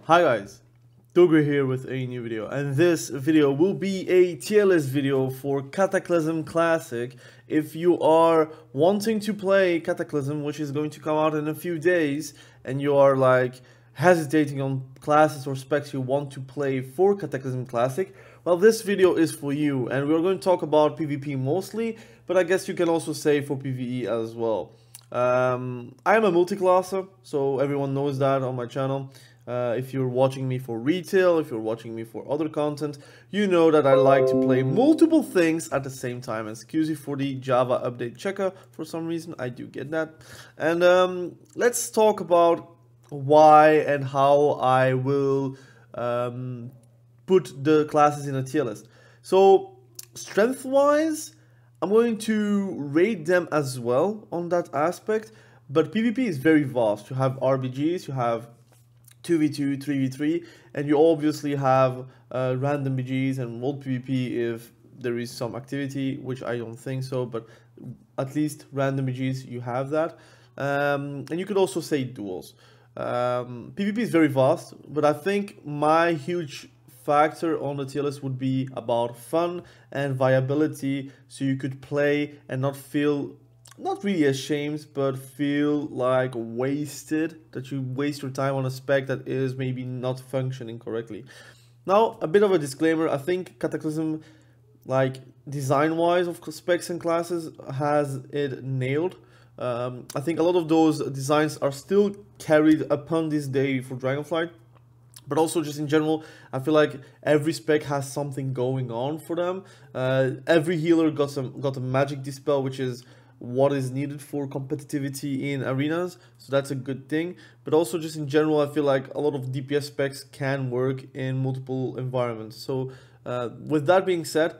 Hi guys, Dogre here with a new video, and this video will be a tier list video for Cataclysm Classic. If you are wanting to play Cataclysm, which is going to come out in a few days, and you are like hesitating on classes or specs you want to play for Cataclysm Classic, well, this video is for you, and we're going to talk about PvP mostly, but I guess you can also say for PvE as well. I am a multi-classer, so everyone knows that on my channel. If you're watching me for retail, if you're watching me for other content, you know that I like to play multiple things at the same time. Excuse me for the Java update checker, for some reason, I do get that. And let's talk about why and how I will put the classes in a tier list. So, strength-wise, I'm going to rate them as well on that aspect, but PvP is very vast. You have RBGs, you have 2v2, 3v3, and you obviously have random BGs and world PvP if there is some activity, which I don't think so, but at least random BGs, you have that. And you could also say duels. PvP is very vast, but I think my huge factor on the tier list would be about fun and viability, so you could play and not feel not really ashamed, but feel like wasted, that you waste your time on a spec that is maybe not functioning correctly. Now, a bit of a disclaimer, I think Cataclysm, like design-wise of specs and classes, has it nailed. I think a lot of those designs are still carried upon this day for Dragonflight, but also just in general, I feel like every spec has something going on for them. Every healer got a magic dispel, which is what is needed for competitivity in arenas, so that's a good thing. But also just in general, I feel like a lot of DPS specs can work in multiple environments. So with that being said,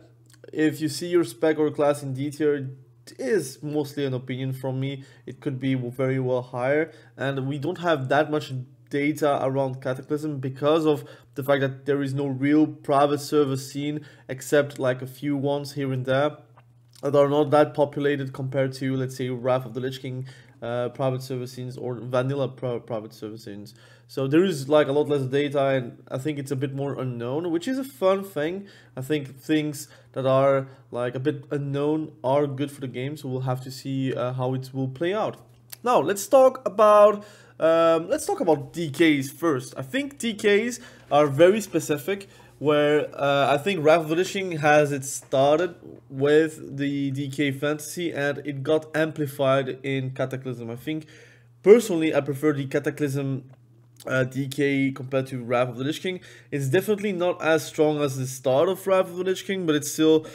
if you see your spec or class in D tier, it is mostly an opinion from me. It could be very well higher, and we don't have that much data around Cataclysm because of the fact that there is no real private server scene except like a few ones here and there that are not that populated compared to, let's say, Wrath of the Lich King private server scenes or vanilla private server scenes. So there is like a lot less data, and I think it's a bit more unknown, which is a fun thing. I think things that are like a bit unknown are good for the game, so we'll have to see how it will play out. Now let's talk about DKs first. I think DKs are very specific, where I think Wrath of the Lich King has it started with the DK fantasy, and it got amplified in Cataclysm. I think, personally, I prefer the Cataclysm DK compared to Wrath of the Lich King. It's definitely not as strong as the start of Wrath of the Lich King, but it's still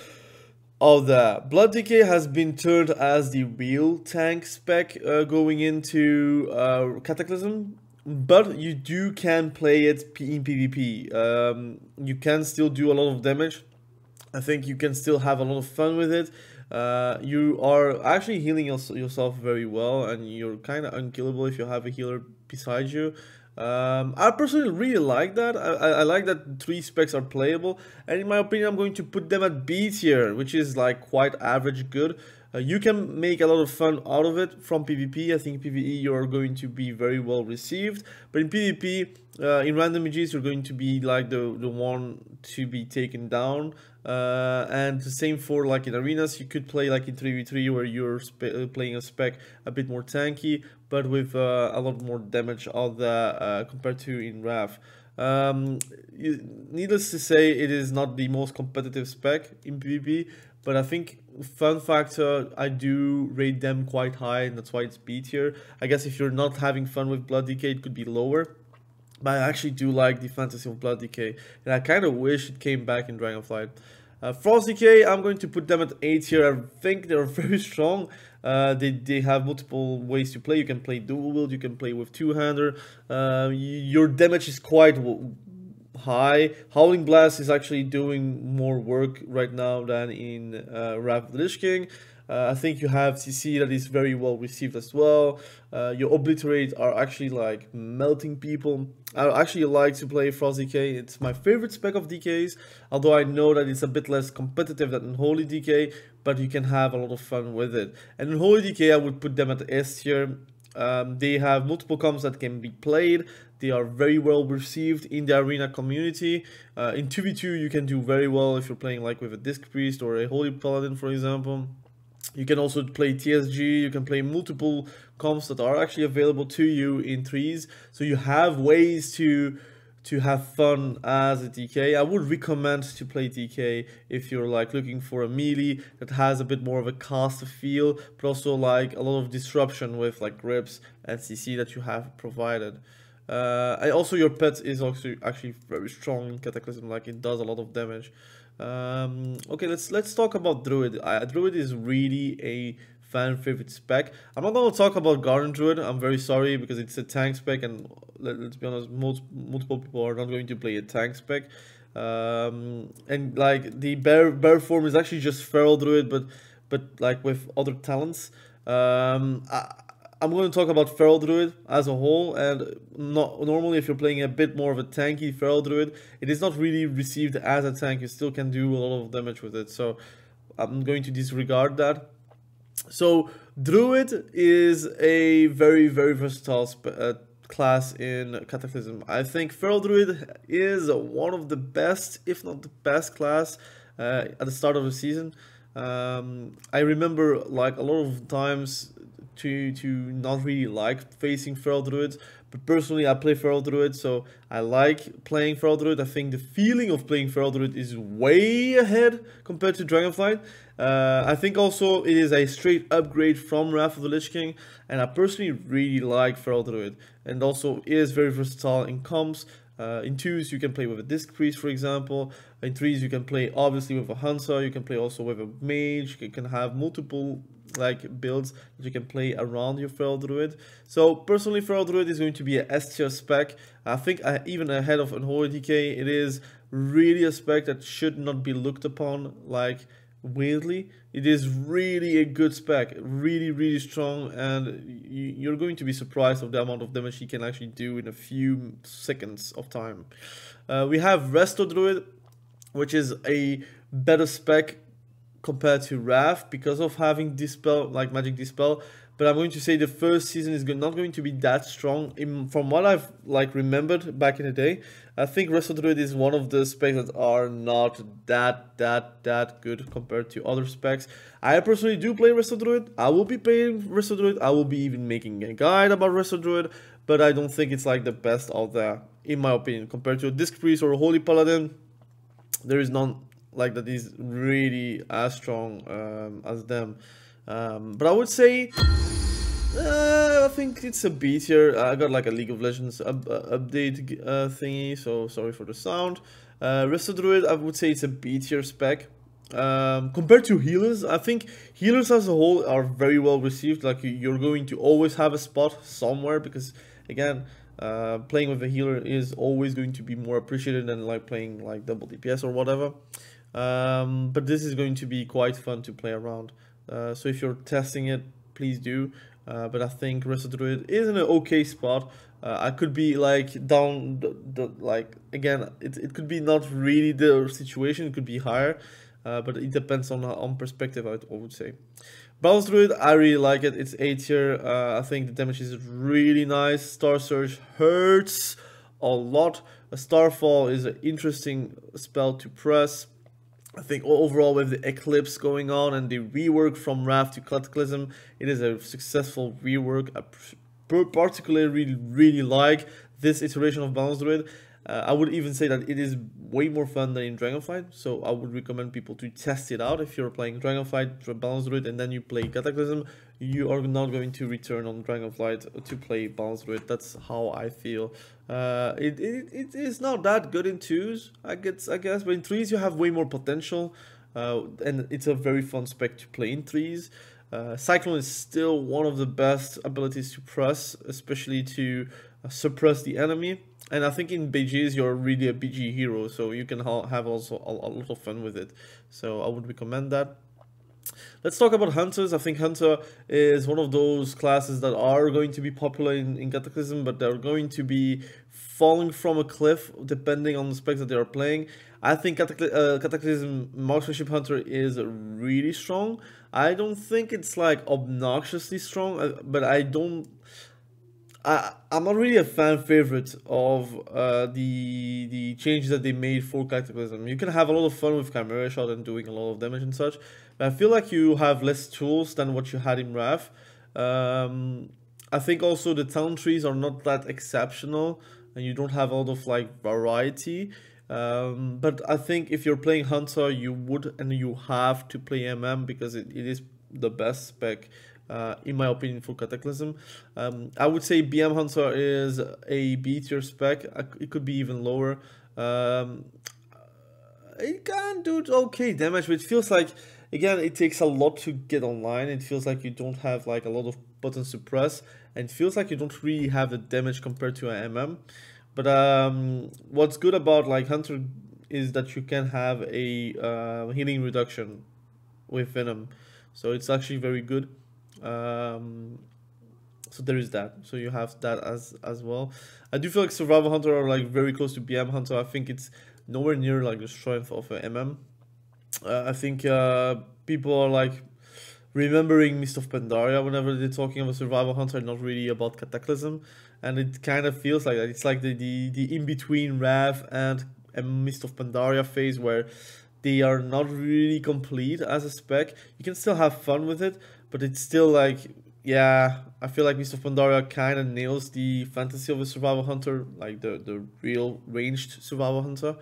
out there. Blood DK has been turned as the real tank spec going into Cataclysm. But you can play it in PvP. You can still do a lot of damage. I think you can still have a lot of fun with it. You are actually healing yourself very well, and you're kind of unkillable if you have a healer beside you. I personally really like that. I like that 3 specs are playable, and in my opinion, I'm going to put them at B tier, which is like quite average good. You can make a lot of fun out of it from PvP. I think PvE you're going to be very well received, but in PvP, in random MGs, you're going to be like the one to be taken down. And the same for like in arenas, you could play like in 3v3 where you're playing a spec a bit more tanky, but with a lot more damage out there compared to in Wrath. Needless to say, it is not the most competitive spec in PvP, but I think fun factor, I do rate them quite high, and that's why it's B tier. I guess if you're not having fun with Blood DK, it could be lower. But I actually do like the fantasy of Blood DK, and I kind of wish it came back in Dragonflight. Frost DK, I'm going to put them at A tier. I think they're very strong. They have multiple ways to play. You can play dual wield, you can play with two-hander. Your damage is quite high. Howling Blast is actually doing more work right now than in Wrath of the Lich King. I think you have CC that is very well received as well. Your Obliterate are actually like melting people. I actually like to play Frost DK. It's my favorite spec of DKs, although I know that it's a bit less competitive than Unholy DK, but you can have a lot of fun with it. And Unholy DK, I would put them at S tier. They have multiple comps that can be played. They are very well received in the arena community. In 2v2 you can do very well if you're playing like with a disc priest or a holy paladin, for example. You can also play TSG, you can play multiple comps that are actually available to you in threes. So you have ways to have fun as a TK. I would recommend to play TK if you're like looking for a melee that has a bit more of a cast feel, but also like a lot of disruption with like grips and CC that you have provided. And also your pet is also actually very strong in Cataclysm, like it does a lot of damage. Okay, let's talk about Druid. Druid is really a fan favorite spec. I'm not going to talk about Garden Druid, I'm very sorry, because it's a tank spec, and let's be honest, multiple people are not going to play a tank spec. And like the bear form is actually just Feral Druid, but like with other talents. I'm going to talk about Feral Druid as a whole, and normally if you're playing a bit more of a tanky Feral Druid, it is not really received as a tank. You still can do a lot of damage with it, so I'm going to disregard that. So Druid is a very versatile class in Cataclysm. I think Feral Druid is one of the best, if not the best class at the start of the season. I remember like a lot of times to not really like facing Feral Druids, but personally I play Feral Druid, so I like playing Feral Druid. I think the feeling of playing Feral Druid is way ahead compared to Dragonflight. I think also it is a straight upgrade from Wrath of the Lich King, and I personally really like Feral Druid, and also is very versatile in comps. In 2s you can play with a disc priest, for example. In 3s you can play obviously with a hunter, you can play also with a mage, you can have multiple like builds that you can play around your Feral Druid. So personally Feral Druid is going to be a S tier spec. I think even ahead of Unholy DK, it is really a spec that should not be looked upon like weirdly. It is really a good spec, really strong, and you're going to be surprised of the amount of damage he can actually do in a few seconds of time. We have Resto Druid, which is a better spec compared to Wrath because of having Dispel, like Magic Dispel. But I'm going to say the first season is not going to be that strong. From what I've like remembered back in the day, I think Resto Druid is one of the specs that are not that good compared to other specs. I personally do play Resto Druid. I will be playing Resto Druid. I will be even making a guide about Resto Druid, but I don't think it's like the best out there, in my opinion. Compared to a Disc Priest or a Holy Paladin, there is none like that is really as strong as them. But I would say I think it's a B tier. I got like a League of Legends update thingy, so sorry for the sound. Resto Druid, I would say it's a B tier spec. Compared to healers, I think healers as a whole are very well received. Like you're going to always have a spot somewhere, because again, playing with a healer is always going to be more appreciated than like playing like double DPS or whatever. But this is going to be quite fun to play around. So if you're testing it, please do. But I think Resto Druid is in an okay spot. I could be like down like again, it could be not really the situation, it could be higher, but it depends on perspective, I would say. Balance Druid, I really like it. It's A tier. I think the damage is really nice. Star Surge hurts a lot. A Starfall is an interesting spell to press. I think overall with the Eclipse going on and the rework from Wrath to Cataclysm, it is a successful rework. I particularly really like this iteration of Balance Druid. I would even say that it is way more fun than in Dragonflight, so I would recommend people to test it out. If you're playing Dragonflight, Balance Druid, and then you play Cataclysm, you are not going to return on Dragonflight to play Balance Druid. That's how I feel. It is not that good in 2s, I guess, but in 3s you have way more potential, and it's a very fun spec to play in 3s. Cyclone is still one of the best abilities to press, especially to suppress the enemy. And I think in BGs you're really a BG hero, so you can have also a lot of fun with it. So I would recommend that. Let's talk about Hunters. I think Hunter is one of those classes that are going to be popular in Cataclysm, but they're going to be falling from a cliff depending on the specs that they are playing. I think Cataclysm Marksmanship Hunter is really strong. I don't think it's like obnoxiously strong, but I don't I'm not really a fan favorite of the changes that they made for Cataclysm. You can have a lot of fun with Chimera Shot and doing a lot of damage and such, but I feel like you have less tools than what you had in Wrath. I think also the talent trees are not that exceptional, and you don't have a lot of like variety. But I think if you're playing Hunter, you would and you have to play MM because it is the best spec. In my opinion, for Cataclysm, I would say BM Hunter is a B tier spec. It could be even lower. It can do okay damage, but it feels like, again, it takes a lot to get online. It feels like you don't have like a lot of buttons to press, and it feels like you don't really have the damage compared to an MM. But what's good about like Hunter is that you can have a healing reduction with Venom, so it's actually very good. So there is that. So you have that as well. I do feel like Survival Hunter are like very close to BM Hunter. I think it's nowhere near like the strength of a MM. I think people are like remembering Mist of Pandaria whenever they're talking about Survival Hunter, not really about Cataclysm, and it kind of feels like that. It's like the in between Wrath and Mist of Pandaria phase where they are not really complete as a spec. You can still have fun with it, but it's still like, yeah, I feel like Mist of Pandaria kind of nails the fantasy of a Survival Hunter, like the real ranged Survival Hunter.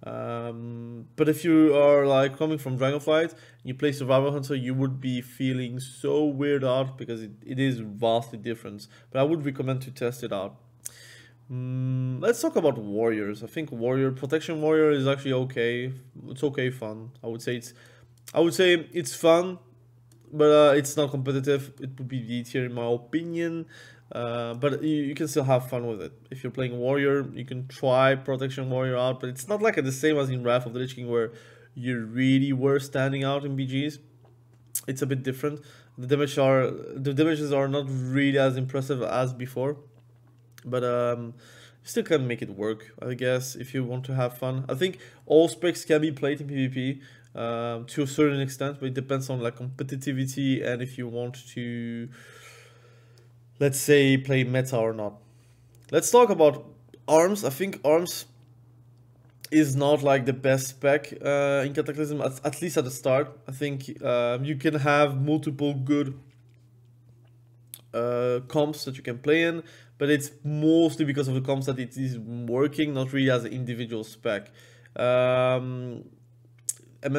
But if you are like coming from Dragonflight and you play Survival Hunter, you would be feeling so weird out because it is vastly different. But I would recommend to test it out. Let's talk about warriors. I think protection warrior is actually okay. It's okay fun. I would say it's fun, but it's not competitive. It would be D tier in my opinion. But you can still have fun with it. If you're playing warrior, you can try protection warrior out, but it's not like the same as in Wrath of the Lich King where you really were standing out in BGs. It's a bit different. The damages are not really as impressive as before. But you still can make it work, I guess, if you want to have fun. I think all specs can be played in PvP to a certain extent, but it depends on like competitivity and if you want to, let's say, play meta or not. Let's talk about arms. I think arms is not like the best spec in Cataclysm, at least at the start. I think you can have multiple good comps that you can play in, but it's mostly because of the comps that it is working, not really as an individual spec. MS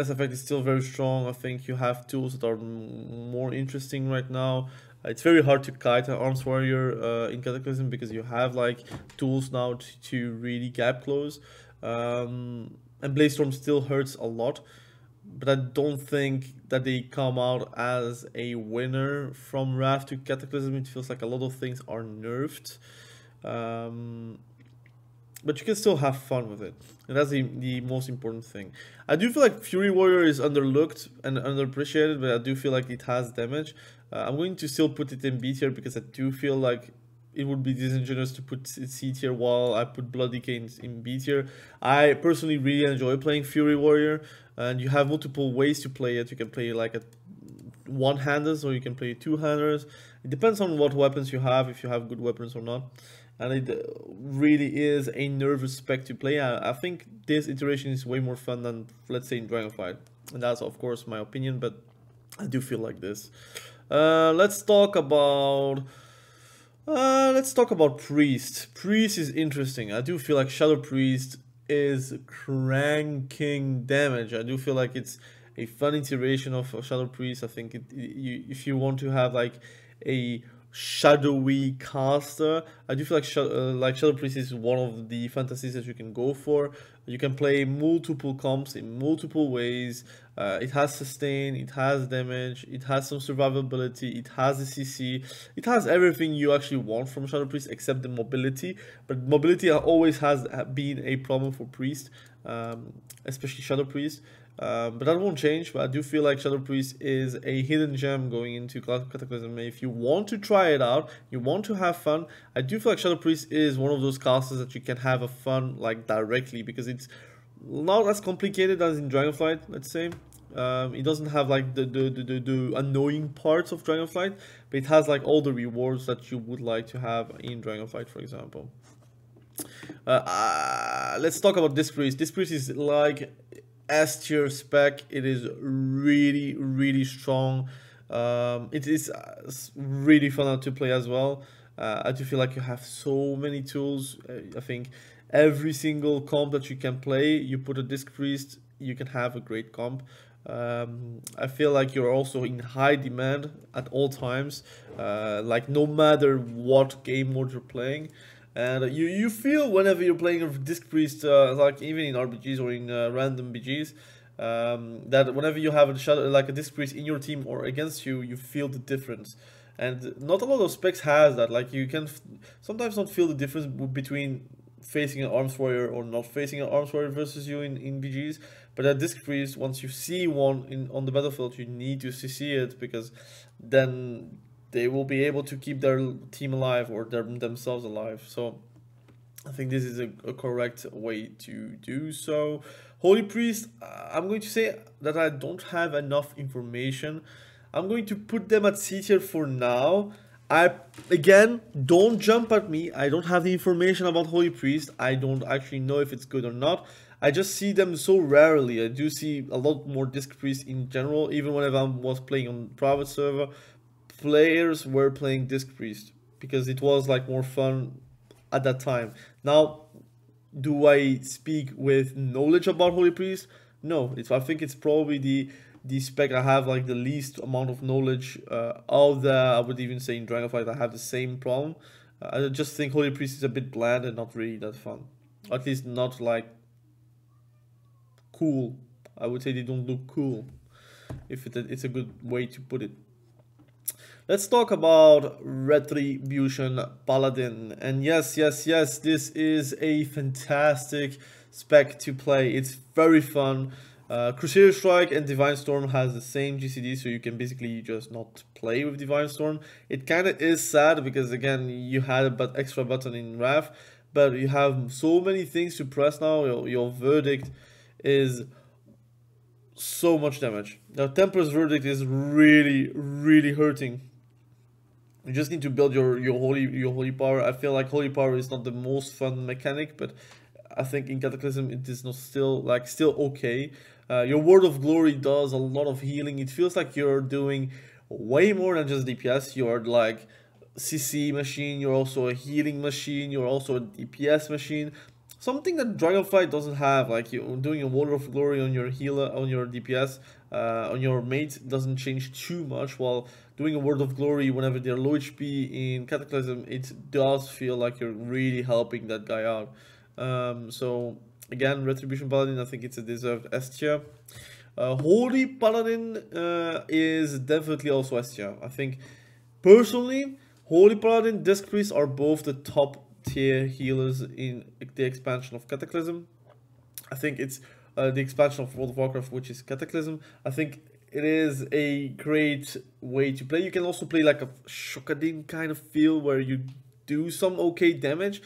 Effect is still very strong. I think you have tools that are more interesting right now. It's very hard to kite an arms warrior in Cataclysm because you have like tools now to really gap close. And Blazestorm still hurts a lot, but I don't think that they come out as a winner from Wrath to Cataclysm. It feels like a lot of things are nerfed. But you can still have fun with it. And that's the most important thing. I do feel like Fury Warrior is underlooked and underappreciated, but I do feel like it has damage. I'm going to still put it in B tier because I do feel like it would be disingenuous to put it C tier while I put Bloody Canes in B tier. I personally really enjoy playing Fury Warrior, and you have multiple ways to play it. You can play like a one-handers or you can play two-handers. It depends on what weapons you have, if you have good weapons or not. And it really is a nervous spec to play. I think this iteration is way more fun than, let's say, in Dragonflight. And that's, of course, my opinion, but I do feel like this. Let's talk about Priest. Priest is interesting. I do feel like Shadow Priest is cranking damage. I do feel like it's a fun iteration of Shadow Priest. I think if you want to have like a shadowy caster, I do feel like Shadow Priest is one of the fantasies that you can go for. You can play multiple comps in multiple ways. It has sustain, it has damage, it has some survivability, it has the CC, it has everything you actually want from Shadow Priest except the mobility. But mobility always has been a problem for Priest, especially Shadow Priest. But that won't change. But I do feel like Shadow Priest is a hidden gem going into Cataclysm. If you want to try it out, you want to have fun, I do feel like Shadow Priest is one of those casters that you can have a fun like directly, because it's not as complicated as in Dragonflight, let's say. It doesn't have like the annoying parts of Dragonflight, but it has like all the rewards that you would like to have in Dragonflight, for example. Let's talk about Disc Priest. Disc Priest is like S tier spec. It is really strong. It is really fun to play as well. I do feel like you have so many tools. I think every single comp that you can play, you put a Disc Priest, you can have a great comp. I feel like you're also in high demand at all times, like no matter what game mode you're playing. And you feel whenever you're playing a Disc Priest, like even in RPGs or in random BGs, that whenever you have a shadow, like a Disc Priest in your team or against you, you feel the difference. And not a lot of specs has that. Like you can sometimes not feel the difference between facing an arms warrior or not facing an arms warrior versus you in BGs. But at Disc Priest, once you see one on the battlefield, you need to see it, because then they will be able to keep their team alive or themselves alive. So I think this is a correct way to do so. Holy Priest, I'm going to say that I don't have enough information. I'm going to put them at C tier for now. Again, don't jump at me. I don't have the information about Holy Priest. I don't actually know if it's good or not. I just see them so rarely. I do see a lot more Disc Priest in general. Even whenever I was playing on private server, players were playing Disc Priest because it was like more fun at that time. Now, do I speak with knowledge about Holy Priest? No, I think it's probably the spec I have like the least amount of knowledge of the. I would even say in Dragonflight I have the same problem. I just think Holy Priest is a bit bland and not really that fun. At least not like cool. I would say they don't look cool, if it's a good way to put it. Let's talk about Retribution Paladin. And yes, this is a fantastic spec to play. It's very fun. Crusader Strike and Divine Storm has the same GCD, so you can basically just not play with Divine Storm. It kind of is sad because, again, you had a extra button in Wrath, but you have so many things to press now. Your Verdict is so much damage. Now, Templar's Verdict is really hurting. You just need to build your holy power. I feel like holy power is not the most fun mechanic, but I think in Cataclysm it is not still okay. Your Word of Glory does a lot of healing. It feels like you're doing way more than just DPS. You're like CC machine. You're also a healing machine. You're also a DPS machine. Something that Dragonflight doesn't have, like you doing a Word of Glory on your healer, on your DPS, on your mate doesn't change too much, while doing a Word of Glory whenever they're low HP in Cataclysm, it does feel like you're really helping that guy out. So again, Retribution Paladin, I think it's a deserved S tier. Holy Paladin is definitely also S tier. I think personally, Holy Paladin, Disc Priest are both the top tier healers in the expansion of Cataclysm. I think it's the expansion of World of Warcraft, which is Cataclysm. I think it is a great way to play. You can also play like a Shokadin kind of feel where you do some okay damage.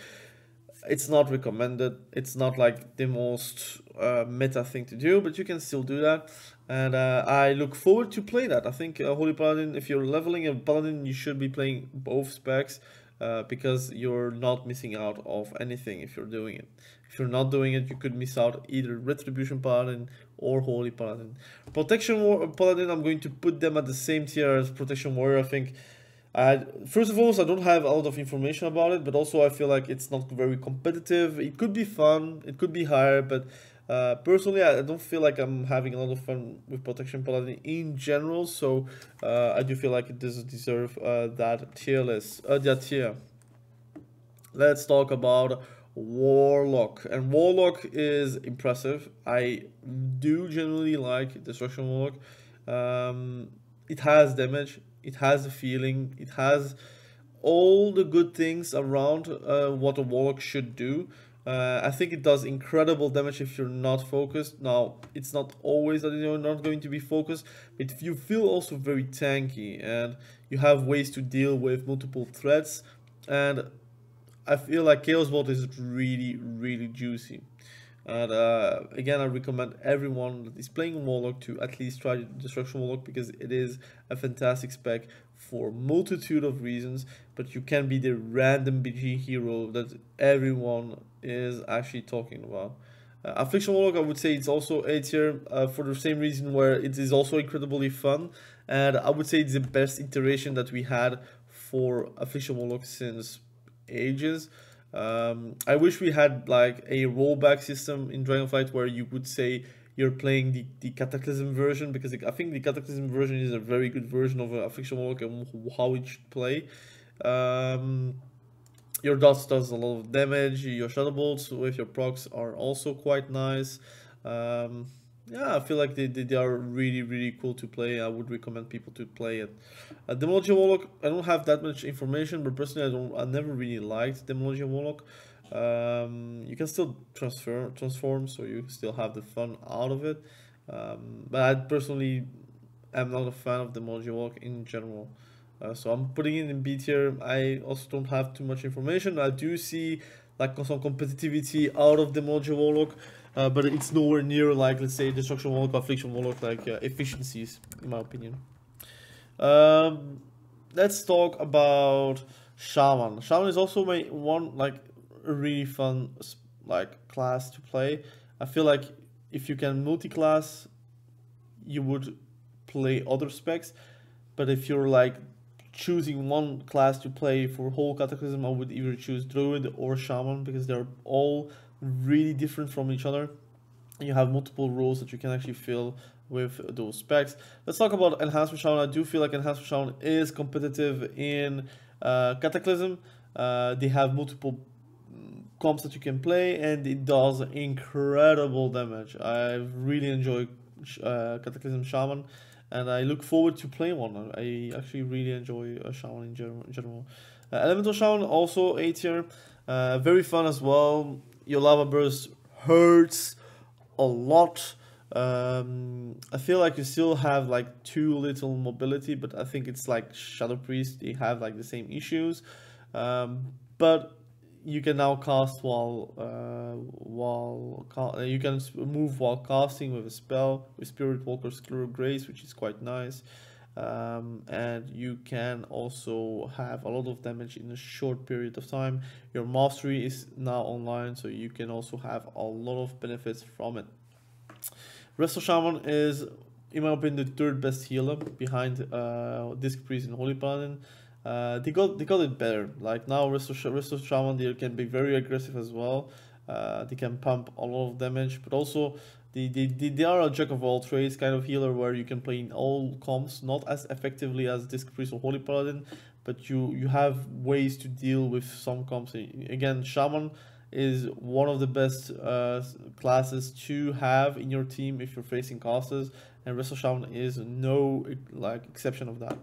It's not recommended. It's not like the most meta thing to do, but you can still do that. And I look forward to play that. I think Holy Paladin, if you're leveling a Paladin, you should be playing both specs. Because you're not missing out of anything if you're doing it. If you're not doing it, you could miss out either Retribution Paladin or Holy Paladin. Protection Paladin, I'm going to put them at the same tier as Protection Warrior. I think, first of all, I don't have a lot of information about it, but also I feel like it's not very competitive. It could be fun, it could be higher, but personally, I don't feel like I'm having a lot of fun with Protection Paladin in general, so I do feel like it does deserve that tier list, that tier. Let's talk about Warlock, and Warlock is impressive. I do generally like Destruction Warlock. It has damage, it has a feeling, it has all the good things around what a Warlock should do. I think it does incredible damage if you're not focused. Now, it's not always that you're not going to be focused, but if you feel also very tanky and you have ways to deal with multiple threats, and I feel like Chaos Bolt is really juicy. And again, I recommend everyone that is playing Warlock to at least try Destruction Warlock, because it is a fantastic spec for a multitude of reasons. But you can be the random BG hero that everyone is actually talking about. Affliction Warlock, I would say it's also A tier for the same reason, where it is also incredibly fun. And I would say it's the best iteration that we had for Affliction Warlock since ages. I wish we had like a rollback system in Dragonflight where you would say you're playing the Cataclysm version, because I think the Cataclysm version is a very good version of Affliction Warlock and how it should play. Your dots does a lot of damage, your shadow bolts with your procs are also quite nice. Yeah, I feel like they are really cool to play. I would recommend people to play it. Demonology Warlock, I don't have that much information, but personally I never really liked Demonology Warlock. You can still transform, so you still have the fun out of it. But I personally am not a fan of Demonology Warlock in general. So I'm putting it in B tier. I also don't have too much information. I do see like some competitivity out of Demonology Warlock. But it's nowhere near like, let's say, Destruction Warlock, Affliction Warlock, like efficiencies, in my opinion. Let's talk about Shaman. Shaman is also my one, like, a really fun like class to play. I feel like if you can multi-class, you would play other specs. But if you're like choosing one class to play for whole Cataclysm, I would either choose Druid or Shaman, because they're all really different from each other. You have multiple roles that you can actually fill with those specs. Let's talk about Enhancement Shaman. I do feel like Enhancement Shaman is competitive in Cataclysm. They have multiple comps that you can play, and it does incredible damage. I really enjoy Cataclysm Shaman, and I look forward to playing one. I actually really enjoy Shaman in general. Elemental Shaman also A tier, very fun as well. Your lava burst hurts a lot. I feel like you still have like too little mobility, but I think it's like Shadow Priest, they have like the same issues. But you can now cast you can move while casting with a spell with Spirit Walker's Clear Grace, which is quite nice. And you can also have a lot of damage in a short period of time. Your mastery is now online, so you can also have a lot of benefits from it. Resto Shaman is, in my opinion, the third best healer behind Disc Priest and Holy Paladin. They got it better. Like now, Resto Shaman, they can be very aggressive as well. They can pump a lot of damage, but also they are a jack of all trades kind of healer, where you can play in all comps, not as effectively as Disc Priest or Holy Paladin, but you have ways to deal with some comps. Again, Shaman is one of the best classes to have in your team if you're facing casters, and Resto Shaman is no like exception of that.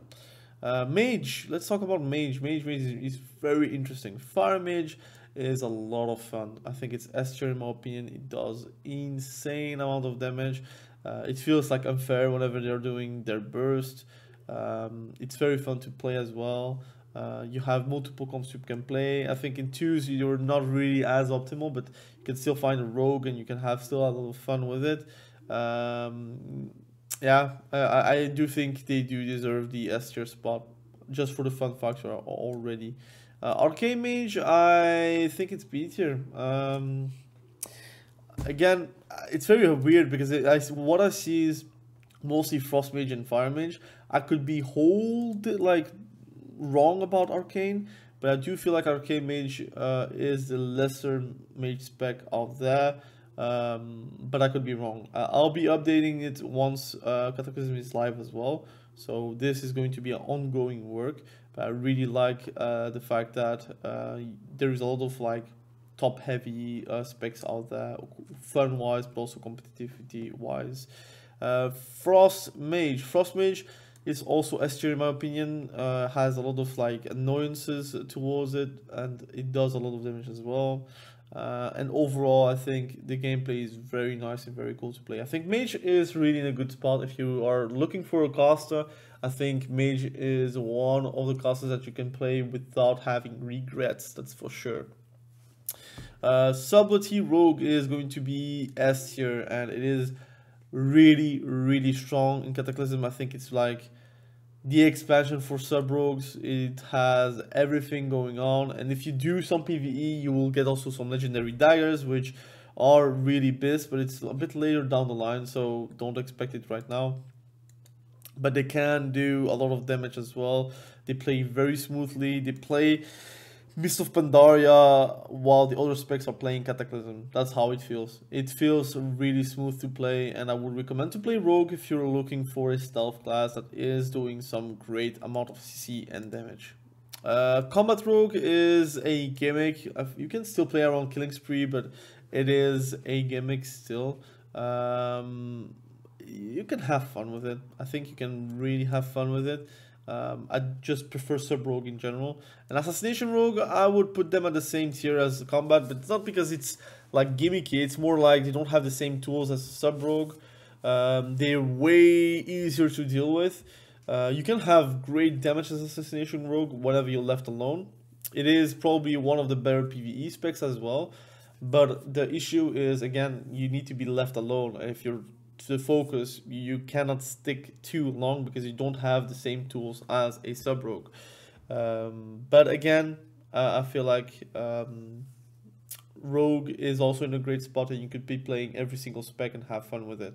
Mage, let's talk about Mage. Mage is very interesting. Fire Mage is a lot of fun. I think it's S tier in my opinion. It does insane amount of damage. It feels like unfair whenever they're doing their burst. It's very fun to play as well. You have multiple comps you can play. I think in twos you're not really as optimal, but you can still find a rogue and you can have still a lot of fun with it. Yeah, I do think they do deserve the S tier spot just for the fun factor already. Arcane Mage, I think it's B tier. Again, it's very weird because what I see is mostly Frost Mage and Fire Mage. I could be wrong about Arcane, but I do feel like Arcane Mage is the lesser mage spec out there. But I could be wrong. I'll be updating it once Cataclysm is live as well. So this is going to be an ongoing work. But I really like the fact that there is a lot of like top heavy specs out there, fun wise, but also competitivity wise. Frost Mage is also S tier in my opinion. Has a lot of like annoyances towards it, and it does a lot of damage as well. And overall, I think the gameplay is very nice and very cool to play. I think Mage is really in a good spot if you are looking for a caster. I think Mage is one of the casters that you can play without having regrets, that's for sure. Subtlety Rogue is going to be S tier, and it is really strong in Cataclysm. I think it's like the expansion for sub rogues. It has everything going on, and if you do some PvE, you will get also some legendary daggers, which are really best, but it's a bit later down the line, so don't expect it right now. But they can do a lot of damage as well. They play very smoothly. They play Mist of Pandaria while the other specs are playing Cataclysm. That's how it feels. It feels really smooth to play, and I would recommend to play Rogue if you're looking for a stealth class that is doing some great amount of CC and damage. Combat Rogue is a gimmick. You can still play around Killing Spree, but it is a gimmick still. You can have fun with it. I think you can really have fun with it. I just prefer sub rogue in general. And assassination rogue, I would put them at the same tier as combat, but it's not because it's like gimmicky. It's more like they don't have the same tools as sub rogue. They're way easier to deal with. You can have great damage as assassination rogue whenever you're left alone. It is probably one of the better PvE specs as well. But the issue is, again, you need to be left alone. If you're to focus, you cannot stick too long because you don't have the same tools as a sub rogue. But again, I feel like rogue is also in a great spot, and you could be playing every single spec and have fun with it.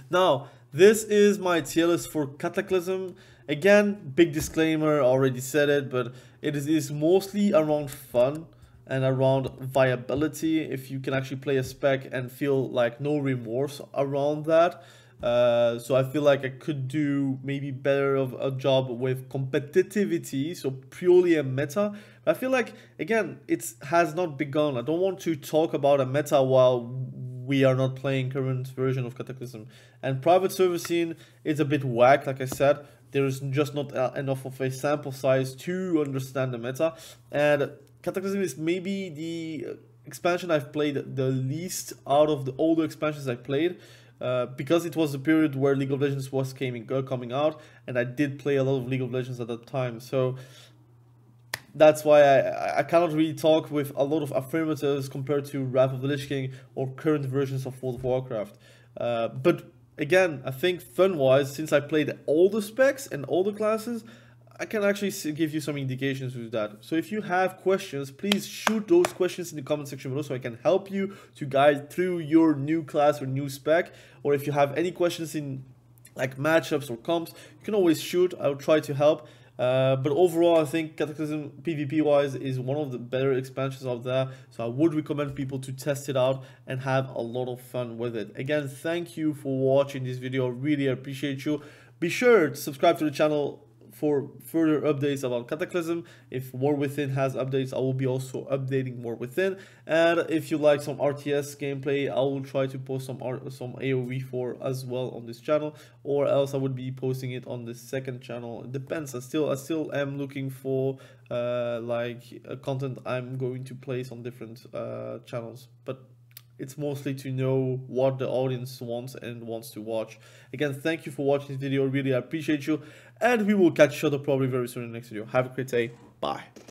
Now, this is my tier list for Cataclysm. Again, big disclaimer, I already said it, but it is mostly around fun and around viability. If you can actually play a spec and feel like no remorse around that. So I feel like I could do maybe better of a job with competitivity, so purely a meta. But I feel like, again, it has not begun. I don't want to talk about a meta while we are not playing current version of Cataclysm. And private server scene is a bit whack, like I said. There is just not enough of a sample size to understand the meta. And Cataclysm is maybe the expansion I've played the least out of the older expansions I played, because it was the period where League of Legends was coming out, and I did play a lot of League of Legends at that time. So that's why I cannot really talk with a lot of affirmatives compared to Wrath of the Lich King or current versions of World of Warcraft. But again, I think fun-wise, since I played all the specs and all the classes, I can actually give you some indications with that. So if you have questions, please shoot those questions in the comment section below so I can help you to guide through your new class or new spec. Or if you have any questions in like matchups or comps, you can always shoot. I'll try to help. But overall, I think Cataclysm PvP wise is one of the better expansions out there. So I would recommend people to test it out and have a lot of fun with it. Again, thank you for watching this video. Really appreciate you. Be sure to subscribe to the channel for further updates about Cataclysm. If War Within has updates, I will be also updating War Within. And if you like some RTS gameplay, I will try to post some AoE4 as well on this channel, or else I would be posting it on the second channel. It depends. I still am looking for content I'm going to place on different channels, but it's mostly to know what the audience wants and wants to watch. Again, thank you for watching this video. Really appreciate you. And we will catch each other probably very soon in the next video. Have a great day. Bye.